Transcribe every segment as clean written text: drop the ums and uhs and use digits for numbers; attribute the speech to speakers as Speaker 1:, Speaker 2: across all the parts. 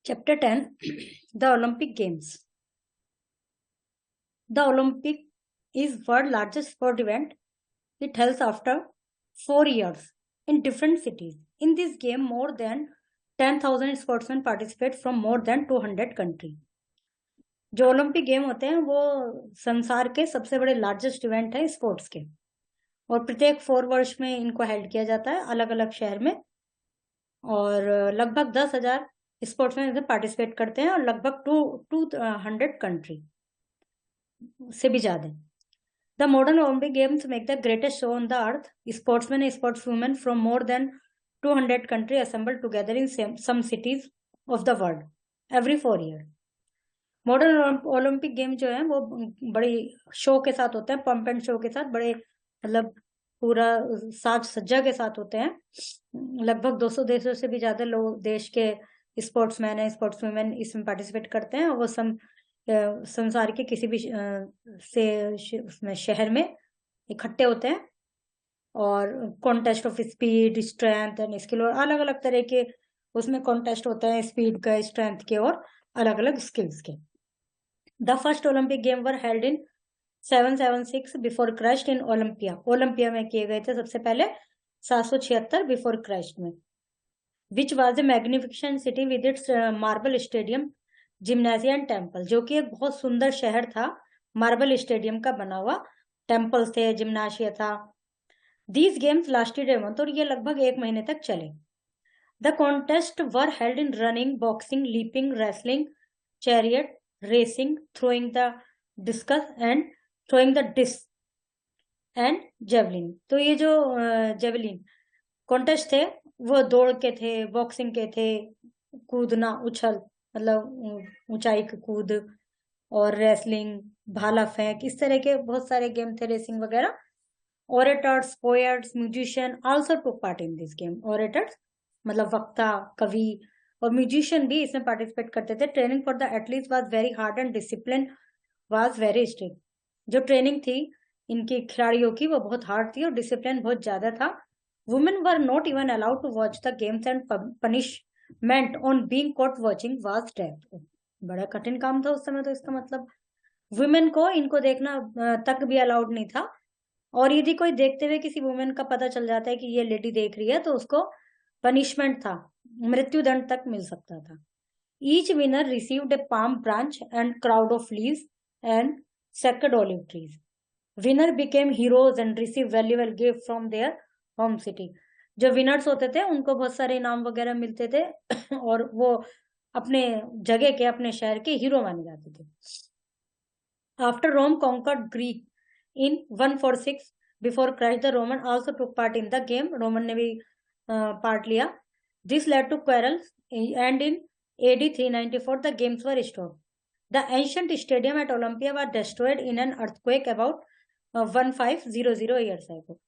Speaker 1: Chapter 10 The Olympic Games. The Olympic is world's largest sport event. It held after 4 years in different cities. In this game, more than 10,000 sportsmen participate from more than 200 countries. जो Olympic game होते हैं वो संसार के सबसे बड़े largest event है sports के, और प्रत्येक 4 वर्ष में इनको हेल्ड किया जाता है अलग अलग शहर में, और लगभग 10,000 स्पोर्ट्समैन इसमें पार्टिसिपेट करते हैं, और लगभग 200 कंट्री से भी ज्यादा. The modern Olympic Games make the greatest show on the earth. Sportsmen and sportswomen from more than 200 countries assemble together in some cities of the world every 4 years. Modern Olympic game जो है वो बड़ी show के साथ होते हैं, pump and show के साथ, बड़े मतलब पूरा साज सज्जा के साथ होते हैं. लगभग 200 देशों से भी ज्यादा लोग, देश के स्पोर्ट्समैन है, स्पोर्ट्स वुमेन इसमें पार्टिसिपेट करते हैं, और वो संसार के किसी भी उसमें शहर में इकट्ठे होते हैं, और contest of speed, strength and skill, और अलग अलग तरह के उसमें कॉन्टेस्ट होता है, स्पीड का, स्ट्रेंथ के, और अलग अलग स्किल्स के. The first Olympic game were held in 776 before Christ in Olympia. Olympia में किए गए थे सबसे पहले 776 बिफोर क्राइस्ट में. Which was a magnificent city with its marble stadium, gymnasium temple, जो कि एक बहुत सुंदर शहर था, मार्बल स्टेडियम का बना हुआ, टेम्पल्स थे, जिम्नाशिया था. These games lasted a month, और ये लगभग 1 महीने तक चले. The contest were held in running, boxing, leaping, wrestling, chariot racing, throwing the discus and throwing the disc and javelin. तो ये जो जेवलिन कॉन्टेस्ट थे वो दौड़ के थे, बॉक्सिंग के थे, कूदना, उछल मतलब ऊंचाई का कूद, और रेसलिंग, भाला फेंक, इस तरह के बहुत सारे गेम थे, रेसिंग वगैरह. Orators, poets, musician also took part in this game. Orators मतलब वक्ता, कवि, और म्यूजिशियन भी इसमें पार्टिसिपेट करते थे. Training for the athletes was very hard and discipline was very strict. जो ट्रेनिंग थी इनकी खिलाड़ियों की वो बहुत हार्ड थी, और डिसिप्लिन बहुत ज्यादा था. Women were not even allowed to watch the games, and punishment on being caught watching was death. बड़ा कठिन काम था उस समय, तो इसका मतलब वुमेन को इनको देखना तक भी अलाउड नहीं था, और यदि कोई देखते हुए किसी वुमेन का पता चल जाता है कि ये लेडी देख रही है, तो उसको पनिशमेंट था, मृत्युदंड तक मिल सकता था. Each winner received A palm branch and crowd of leaves and sacred olive trees. Winner became heroes and receive valuable gift from their home city. जो विनर्स होते थे उनको बहुत सारे इनाम वगैरह मिलते थे, और वो अपने जगह के, अपने शहर के हीरो माने जाते थे. After Rome conquered Greek in 146 before Christ, the Roman also took part in the game. Roman ने भी पार्ट लिया. This led to quarrels, and in AD 394 the games were stopped. The ancient stadium at Olympia was destroyed in an earthquake about 1500 years ago.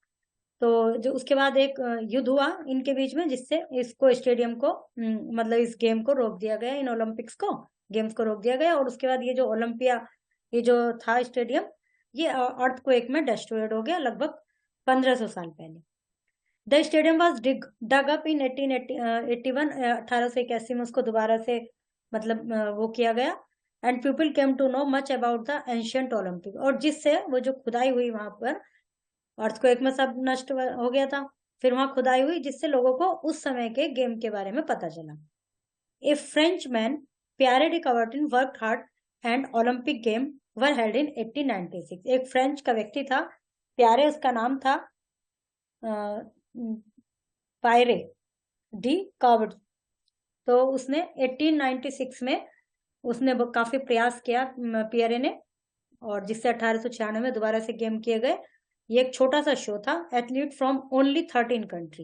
Speaker 1: तो जो उसके बाद एक युद्ध हुआ इनके बीच में, जिससे इसको स्टेडियम को मतलब इस गेम को रोक दिया गया, इन ओलंपिक्स को, गेम्स को रोक दिया गया. और उसके बाद ये जो ओलंपिया, ये जो था स्टेडियम, ये अर्थक्वेक में डिस्ट्रॉयड हो गया लगभग 1500 साल पहले. The stadium was dug up in 1881, 1881 में उसको दोबारा से मतलब वो किया गया. And people came to know much about the ancient Olympic, और जिससे वो जो खुदाई हुई वहां पर, अर्थक्वेक में सब नष्ट हो गया था, फिर वहां खुदाई हुई, जिससे लोगों को उस समय के गेम के बारे में पता चला. A French man, Pierre de Coubertin, work hard and Olympic game were held in 1896. एक फ्रेंच का व्यक्ति था, प्यारे उसका नाम था, पायरे डी कॉबर्ट. तो उसने 1896 में उसने काफी प्रयास किया पियरे ने, और जिससे 1896 में दोबारा से गेम किए गए. ये एक छोटा सा शो था. एथलीट फ्रॉम ओनली 13 कंट्री,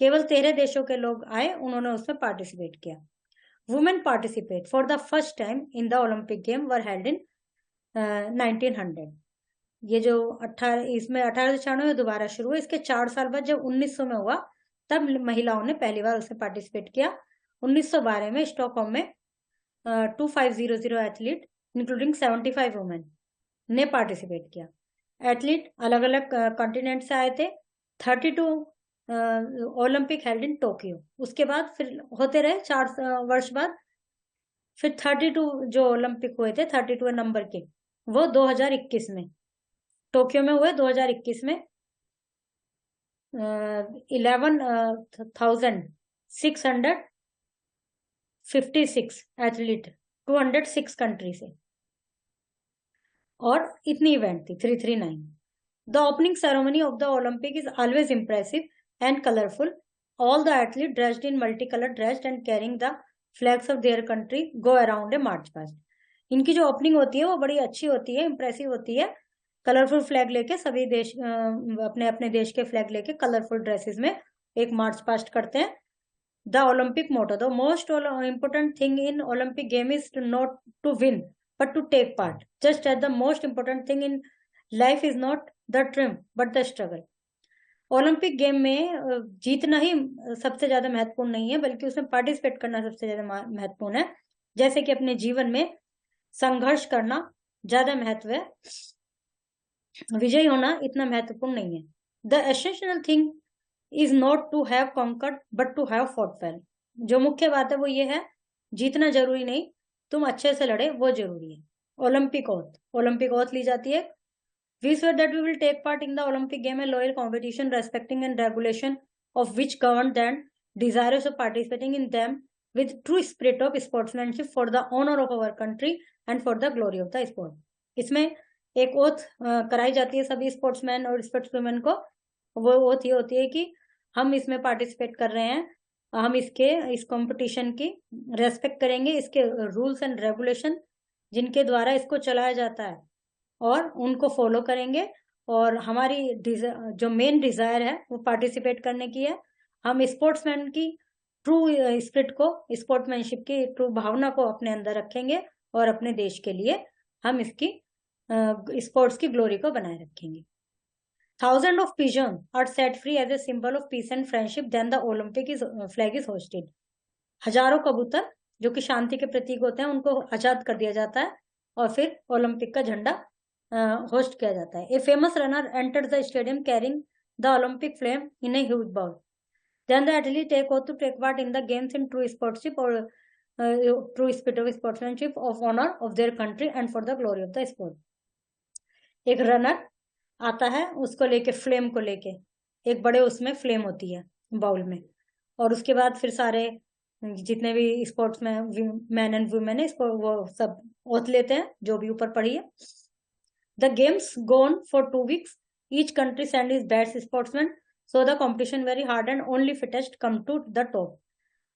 Speaker 1: केवल 13 देशों के लोग आए, उन्होंने उसमें पार्टिसिपेट किया. Women participate for the first time in the Olympic game were held इन 1900. ये जो इसमें 1896 में दोबारा शुरू हुआ. इसके 4 साल बाद जब 1900 में हुआ, तब महिलाओं ने पहली बार उसमें पार्टिसिपेट किया. 1912 में स्टॉकहोम में 2500 एथलीट इंक्लूडिंग 75 वुमेन ने पार्टिसिपेट किया. एथलीट अलग अलग कॉन्टिनेंट से आए थे. 32 ओलंपिक हेल्ड इन टोक्यो. उसके बाद फिर होते रहे 4 वर्ष बाद फिर 32 जो ओलंपिक हुए थे 32 नंबर के, वो 2021 में टोक्यो में हुए। 2021 में 11,656 एथलीट 206 कंट्री से, और इतनी इवेंट थी 339। The opening ceremony of the Olympic is always impressive and colourful. All the athlete dressed in multi colour dressed and carrying the flags of their country go around a march past. इनकी जो opening होती है वो बड़ी अच्छी होती है, impressive होती है। कलरफुल फ्लैग लेके सभी देश अपने अपने देश के फ्लैग लेके कलरफुल ड्रेसेस में एक मार्च पास्ट करते हैं। The Olympic motto, the most important thing in Olympic game is not to win but to take part, just as the most important thing in life is not the triumph but the struggle। Olympic game में जीतना ही सबसे ज्यादा महत्वपूर्ण नहीं है, बल्कि उसमें participate करना सबसे ज्यादा महत्वपूर्ण है। जैसे कि अपने जीवन में संघर्ष करना ज्यादा महत्व है, विजयी होना इतना महत्वपूर्ण नहीं है। The essential thing is not to have conquered but to have fought well. जो मुख्य बात है वो ये है, जीतना जरूरी नहीं, तुम अच्छे से लड़े वो जरूरी है। ओलंपिक ओथ, ओलंपिक ओथ ली जाती है। We swear that we will take part in the Olympic game and loyal competition, respecting and regulation of which govern and desirous of participating in them with true spirit of sportsmanship for the honor of our country and for the glory of the sport। इसमें एक oath कराई जाती है सभी sportsman और स्पोर्ट्सवुमेन को। वो oath ये होती है कि हम इसमें पार्टिसिपेट कर रहे हैं, हम इस कंपटीशन की रेस्पेक्ट करेंगे, इसके रूल्स एंड रेगुलेशन जिनके द्वारा इसको चलाया जाता है और उनको फॉलो करेंगे। और हमारी जो मेन डिजायर है वो पार्टिसिपेट करने की है। हम स्पोर्ट्समैन की ट्रू स्पिरिट को, स्पोर्ट्समैनशिप की ट्रू भावना को अपने अंदर रखेंगे और अपने देश के लिए हम इसकी स्पोर्ट्स की ग्लोरी को बनाए रखेंगे। Thousand of pigeon are set free as a symbol of peace and friendship then the Olympic flag is hosted. हजारों कबूतर जो कि शांति के प्रतीक होते हैं उनको आजाद कर दिया जाता है और फिर ओलंपिक का झंडा होस्ट किया जाता है। A famous runner entered the stadium carrying the Olympic flame in a huge bowl. Then the athlete take oath to take part in the games in true sportsship और true spirit of sportsmanship of honour of their country and for the glory of the sport. एक runner आता है, उसको लेके flame को लेके, एक बड़े उसमें फ्लेम होती है बाउल में, और उसके बाद फिर सारे जितने भी स्पोर्ट्स में मैन एंड वुमेन है इसको वो सब ओथ लेते हैं जो भी ऊपर पड़ी है। The games go on for 2 weeks. Each country sends its best sportsmen, so the competition very hard and only fittest come to the top।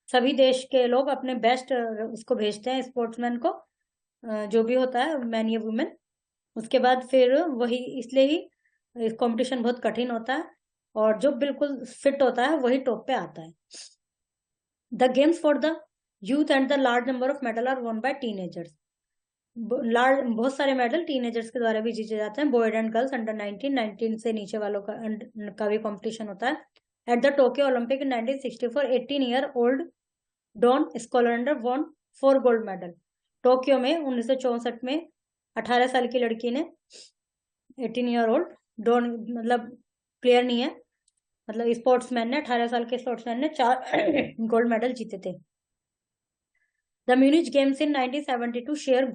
Speaker 1: सभी देश के लोग अपने बेस्ट उसको भेजते हैं स्पोर्ट्समैन को, जो भी होता है मैन या वुमेन। उसके बाद फिर वही, इसलिए ही कंपटीशन बहुत कठिन होता है और जो बिल्कुल फिट होता है वही टॉप पे आता है। The games for the youth and the large number of medal are won by teenagers. बहुत सारे मेडल टीनेजर्स के द्वारा भी जीते जाते हैं। बॉयज एंड गर्ल्स अंडर 19 से नीचे वालों का भी कंपटीशन होता है। At the Tokyo Olympic in 1964 18 year old Don Scholar won 4 gold medal. Tokyo में 1964 में 18 साल की लड़की ने, 18 ईयर ओल्ड डॉन मतलब प्लेयर नहीं है, मतलब स्पोर्ट्समैन ने, 18 साल के स्पोर्ट्समैन ने 4 गोल्ड मेडल जीते थे। The Munich Games in 1972 share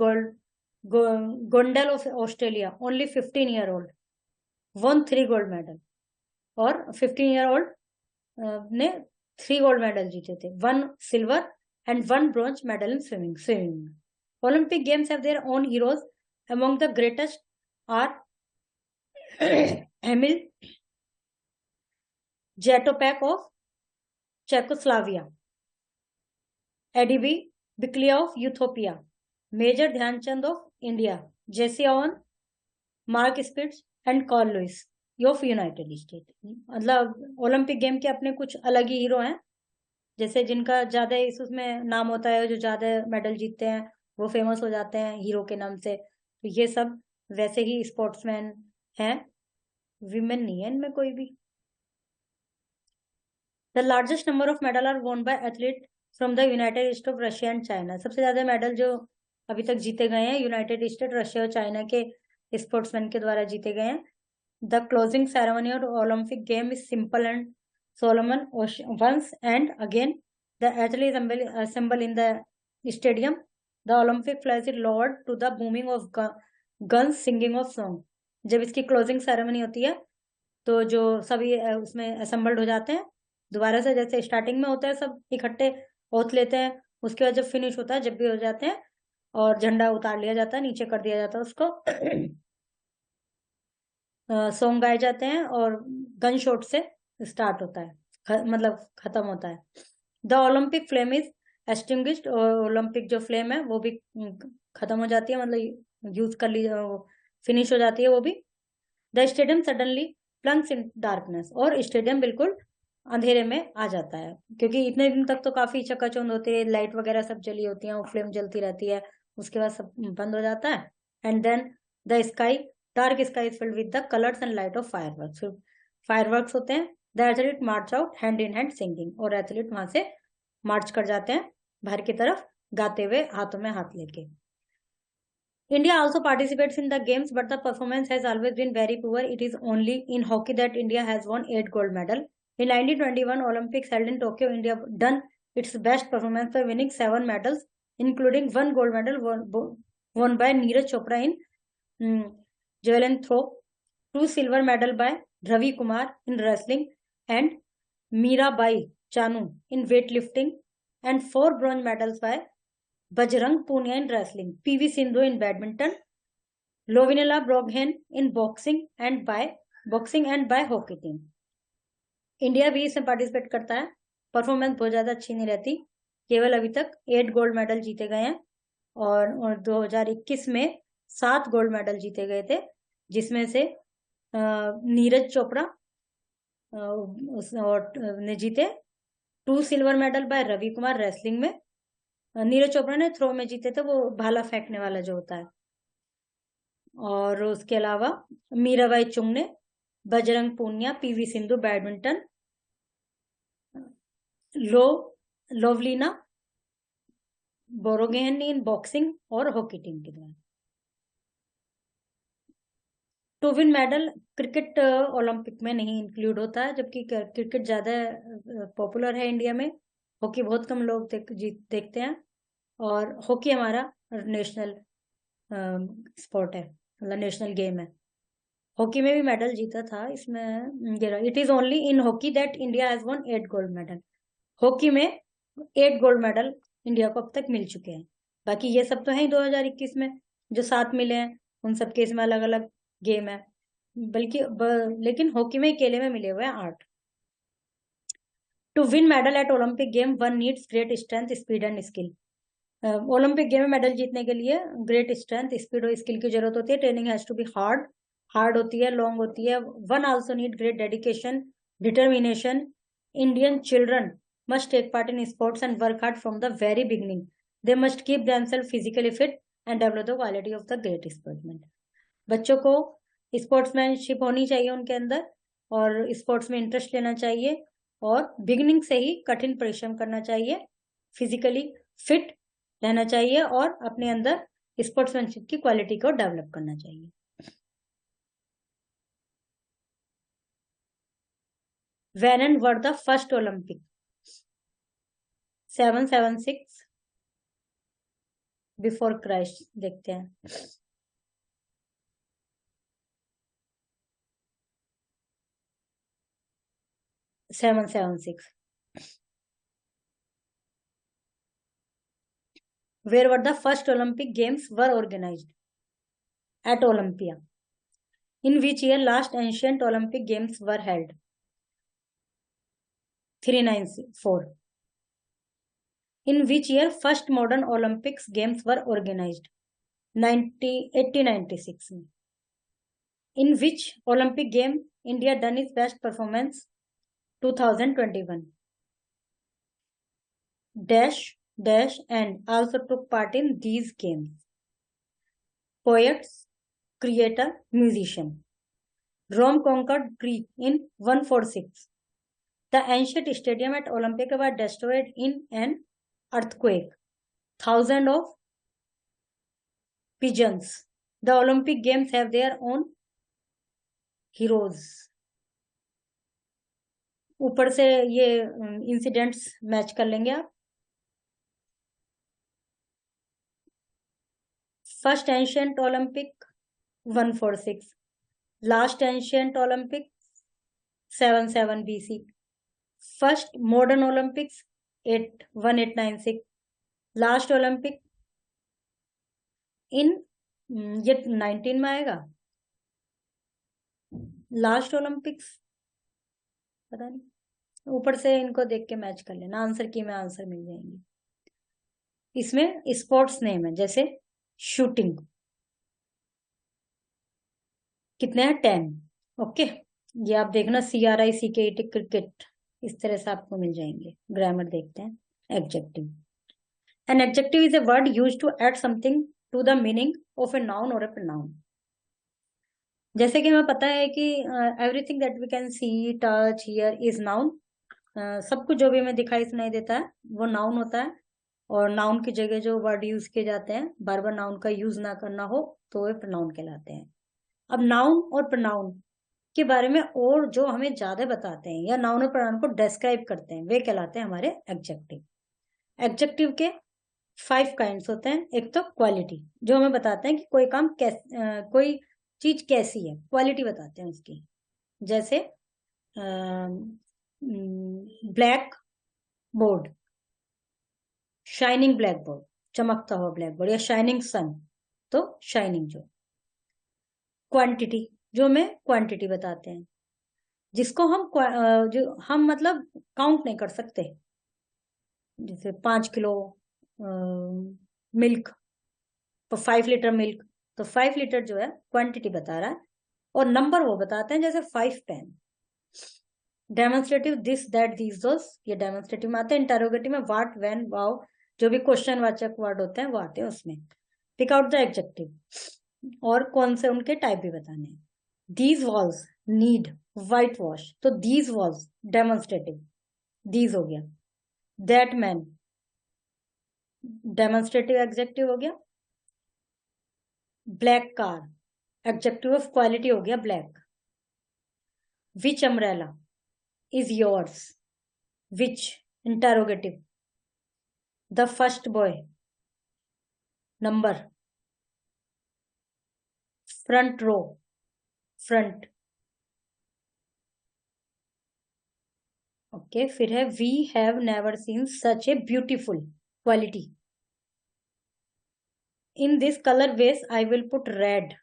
Speaker 1: Gondel of Australia, only 15-year-old, won 3 gold medal, और 15-year-old ने 3 gold medal जीते थे, 1 silver and 1 bronze medal in swimming। Olympic Games have their own heroes. Among the greatest are Emil Jatopak of Czechoslovakia, Eddie Bickley of Ethiopia, Major Dhyanchand of India, Jesse Owens, Mark Spitz and Carl Lewis of United state. मतलब Olympic game के अपने कुछ अलग ही hero हैं, जैसे जिनका ज्यादा उसमें नाम होता है, जो ज्यादा मेडल जीतते हैं वो फेमस हो जाते हैं हीरो के नाम से। तो ये सब वैसे ही स्पोर्ट्समैन हैं, विमेन नहीं है इनमें कोई भी। The largest number of medal are won by athlete from the United State of Russia and China. सबसे ज्यादा मेडल जो अभी तक जीते गए हैं यूनाइटेड स्टेट, रशिया और चाइना के स्पोर्ट्समैन के द्वारा जीते गए हैं। The closing ceremony of Olympic game is simple and solemn once and again the athlete assemble in the stadium the Olympic flag is lowered to the booming of guns singing of song. जब इसकी closing ceremony होती है तो जो सभी उसमें assembled हो जाते हैं दोबारा से, जैसे स्टार्टिंग में होता है सब इकट्ठे ओथ लेते हैं, उसके बाद जब फिनिश होता है जब भी हो जाते हैं और झंडा उतार लिया जाता है, नीचे कर दिया जाता है उसको सॉन्ग गाए जाते हैं और गन शॉट से स्टार्ट होता है, मतलब खत्म होता है। The Olympic flame is extinguished, और ओलंपिक जो फ्लेम है वो भी खत्म हो जाती है, मतलब यूज कर ली, फिनिश हो जाती है वो भी। The stadium suddenly plunges in darkness, और स्टेडियम बिल्कुल अंधेरे में आ जाता है, क्योंकि इतने दिन तक तो काफी चकाचौंध होती है, लाइट वगैरह सब जली होती है, वो फ्लेम जलती रहती है, उसके बाद सब बंद हो जाता है। And then the sky, dark sky is filled with the colours and light of fireworks. Fireworks होते हैं। The athlete march out hand in hand singing, और एथलीट वहां से मार्च कर जाते हैं बाहर की तरफ गाते हुए, हाथों में हाथ लेके। India also participates in the games, but the performance has always been very poor. It is only in hockey that India has won 8 gold medals. In 1921 Olympics held in Tokyo, India done its best performance by winning 7 medals, including 1 gold medal won by Neeraj Chopra in javelin throw, 2 silver medal by Ravi Kumar in wrestling, and Mirabai Chanu in weightlifting, and 4 bronze medals by Bajrang Punia in wrestling, PV Sindhu in badminton, Lovinela Broghen in boxing and by hockey team. India भी इसमें participate करता है। Performance बहुत ज्यादा अच्छी नहीं रहती, केवल अभी तक 8 गोल्ड मेडल जीते गए हैं, और 2021 में 7 गोल्ड मेडल जीते गए थे, जिसमें से नीरज चोपड़ा ने जीते, 2 silver medal by Ravi Kumar wrestling में, नीरज चोपड़ा ने थ्रो में जीते थे, वो भाला फेंकने वाला जो होता है, और उसके अलावा मीराबाई चुंग ने, Bajrang Punia, PV Sindhu badminton, Lovlina Borgohain in boxing और हॉकी टीम के द्वारा। To win medal, cricket Olympic में नहीं इंक्लूड होता है, जबकि क्रिकेट ज्यादा पॉपुलर है इंडिया में, हॉकी बहुत कम लोग देखते हैं, और हॉकी हमारा नेशनल स्पोर्ट है, मतलब नेशनल गेम है। हॉकी में भी मेडल जीता था इसमें। It is only in hockey that India has one 8 gold medal. Hockey में 8 गोल्ड मेडल इंडिया को अब तक मिल चुके हैं। बाकी ये सब तो है ही 2021 में जो 7 मिले हैं, उन सब के इसमें अलग अलग गेम है, लेकिन हॉकी में अकेले में मिले हुए हैं 8। To win medal at Olympic game one needs great strength, speed and skill. Olympic game में मेडल जीतने के लिए ग्रेट स्ट्रेंथ, स्पीड और स्किल की जरूरत होती है। Training has to be hard होती है, लॉन्ग होती है। One also need great dedication, determination. Indian children must take part in sports and work hard from the very beginning. They must keep themselves physically fit and develop the quality of the great sportsman. बच्चों को sportsmanship होनी चाहिए उनके अंदर, और sports में interest लेना चाहिए, और बिगिनिंग से ही कठिन परिश्रम करना चाहिए, फिजिकली फिट रहना चाहिए, और अपने अंदर स्पोर्ट्समैनशिप की क्वालिटी को डेवलप करना चाहिए। When and were the first Olympic? 776 before Christ, देखते हैं। Seven seven six. Where were the first Olympic Games were organized? At Olympia. In which year last ancient Olympic Games were held? 394. In which year first modern Olympics Games were organized? 1896. In which Olympic game India done its best performance? 2021. Dash and also took part in these games. Poets, creator, musician. Rome conquered Greece in 146. The ancient stadium at Olympia was destroyed in an earthquake. Thousands of pigeons. The Olympic Games have their own heroes. ऊपर से ये incidents match कर लेंगे आप। First ancient Olympic 146, last ancient Olympic 77 BC, first modern Olympics 1896, last Olympic in ये 19 में आएगा, last Olympics पता नहीं, ऊपर से इनको देख के मैच कर लेना, आंसर की में आंसर मिल जाएंगे। इसमें स्पोर्ट्स नेम है, जैसे शूटिंग कितने हैं 10। ओके, ये आप देखना CRICKET क्रिकेट, इस तरह से आपको मिल जाएंगे। ग्रामर देखते हैं। Adjective, an adjective is a word used to add something to the meaning of a noun और ए प्रोनाउन। जैसे कि हमें पता है कि everything that we can see, touch, hear is noun. सब कुछ जो भी हमें दिखाई सुनाई देता है वो नाउन होता है, और नाउन की जगह जो वर्ड यूज किए जाते हैं, बार बार नाउन का यूज ना करना हो तो वे प्रोनाउन कहलाते हैं। अब नाउन और प्रोनाउन के बारे में और जो हमें ज्यादा बताते हैं या नाउन और प्रोनाउन को डिस्क्राइब करते हैं, वे कहलाते हैं हमारे एडजेक्टिव। एडजेक्टिव के 5 काइंड्स होते हैं। एक तो क्वालिटी, जो हमें बताते हैं कि कोई काम कोई चीज कैसी है, क्वालिटी बताते हैं उसकी। जैसे black board, shining black board, चमकता हुआ ब्लैक बोर्ड, या शाइनिंग सन, तो शाइनिंग। जो क्वांटिटी, जो हमें क्वांटिटी बताते हैं, जिसको हम जो हम मतलब काउंट नहीं कर सकते। जैसे 5 किलो मिल्क, तो 5 लीटर मिल्क, तो 5 लीटर जो है क्वांटिटी बता रहा है, और नंबर वो बताते हैं, जैसे 5 pen. Demonstrative, this, that, these, those, ये डेमोन्स्ट्रेटिव में आते हैं। इंटरोगेटिव में व्हाट, व्हेन, वाउ, जो भी क्वेश्चन वाचक वर्ड होते हैं वो आते हैं उसमें। पिक आउट द एडजेक्टिव, और कौन से उनके टाइप भी बताने हैं। These walls need white wash, तो दीज वॉल्स डेमोन्स्ट्रेटिव, दीज हो गया। दैट मैन डेमोन्स्ट्रेटिव एडजेक्टिव हो गया। Black car adjective of quality हो गया black. Which umbrella is yours, which interrogative. The first boy number. Front row front. Okay, फिर है we have never seen such a beautiful, quality. In this colour vase I will put red,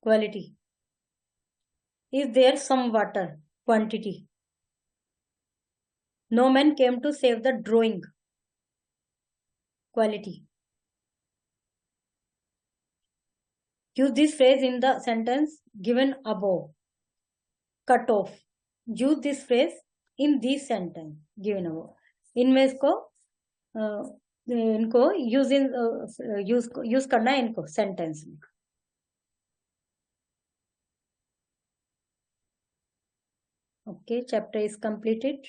Speaker 1: quality. Is there some water, quantity. No man came to save the drawing, quality. Use this phrase in the sentence given above, cut off. Use this phrase in this sentence given above. इनमें इसको इनको use करना है, इनको sentence में। Okay, chapter is completed.